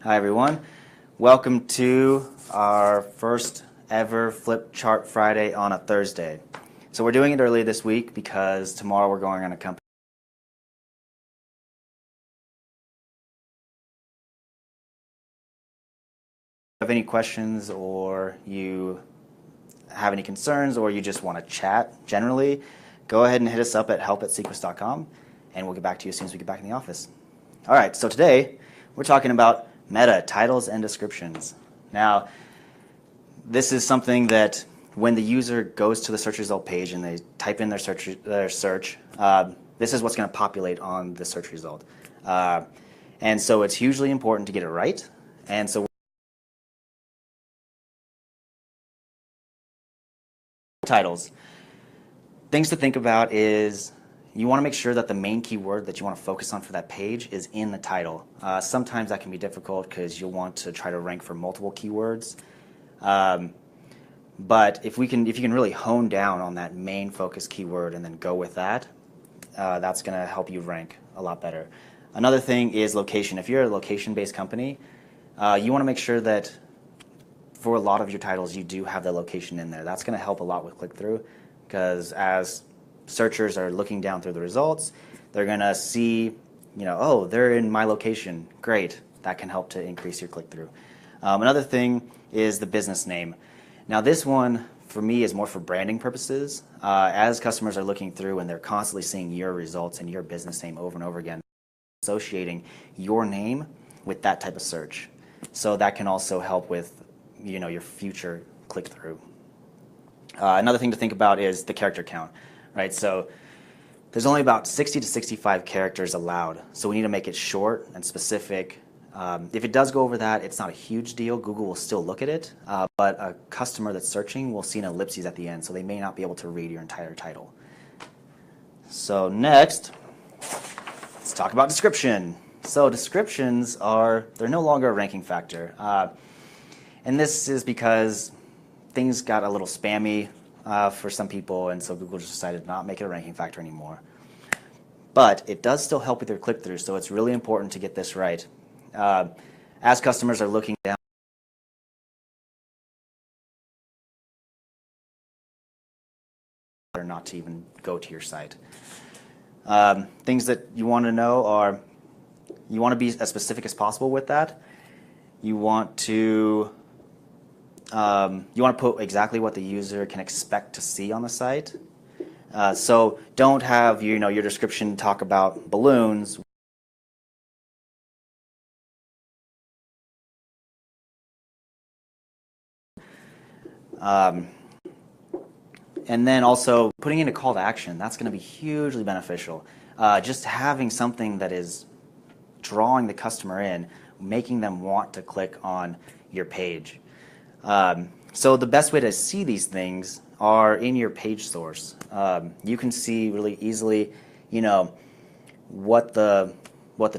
Hi everyone. Welcome to our first ever Flip Chart Friday on a Thursday. So we're doing it early this week because tomorrow we're going on a company. If you have any questions or you have any concerns or you just want to chat generally, go ahead and hit us up at help@sequus.com and we'll get back to you as soon as we get back in the office. All right, so today we're talking about meta titles and descriptions. Now, this is something that when the user goes to the search result page and they type in their search, this is what's going to populate on the search result. And so it's hugely important to get it right. And so titles. Things to think about is you want to make sure that the main keyword that you want to focus on for that page is in the title. Sometimes that can be difficult because you'll want to try to rank for multiple keywords. But if you can really hone down on that main focus keyword and then go with that, that's going to help you rank a lot better. Another thing is location. If you're a location-based company, you want to make sure that for a lot of your titles you do have the location in there. That's going to help a lot with click-through because as searchers are looking down through the results, they're going to see, oh, they're in my location. Great. That can help to increase your click-through. Another thing is the business name. Now this one, for me, is more for branding purposes. As customers are looking through and they're constantly seeing your results and your business name over and over again, associating your name with that type of search. So that can also help with your future click-through. Another thing to think about is the character count, right? So there's only about 60 to 65 characters allowed. So we need to make it short and specific. If it does go over that, it's not a huge deal. Google will still look at it, but a customer that's searching will see an ellipses at the end, so they may not be able to read your entire title. So next, let's talk about description. So descriptions they're no longer a ranking factor. And this is because things got a little spammy for some people, and so Google just decided to not make it a ranking factor anymore. But it does still help with your click-through, so it's really important to get this right. As customers are looking down, or not to even go to your site. Things that you want to know are you want to be as specific as possible with that. You want to put exactly what the user can expect to see on the site. So don't have your description talk about balloons. And then also putting in a call to action, that's going to be hugely beneficial. Just having something that is drawing the customer in, making them want to click on your page. So the best way to see these things are in your page source. You can see really easily, what the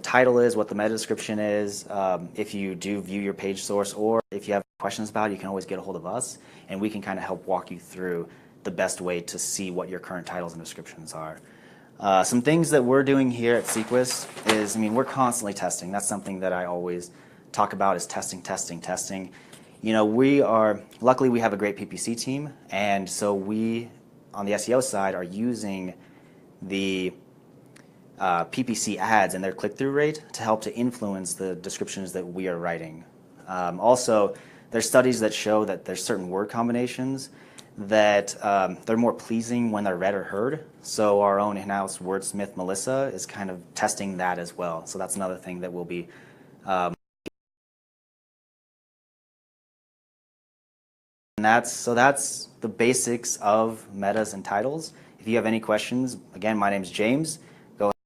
title is, what the meta description is. If you do view your page source, or if you have questions about it, you can always get a hold of us, and we can kind of help walk you through the best way to see what your current titles and descriptions are. Some things that we're doing here at Sequus is, we're constantly testing. That's something that I always talk about is testing, testing, testing. Luckily we have a great PPC team, and so we, on the SEO side, are using the PPC ads and their click-through rate to help to influence the descriptions that we are writing. Also, there's studies that show that there's certain word combinations that they're more pleasing when they're read or heard. So our own in-house wordsmith, Melissa, is kind of testing that as well. So that's another thing that we'll be and that's the basics of metas and titles. If you have any questions, again, my name's James.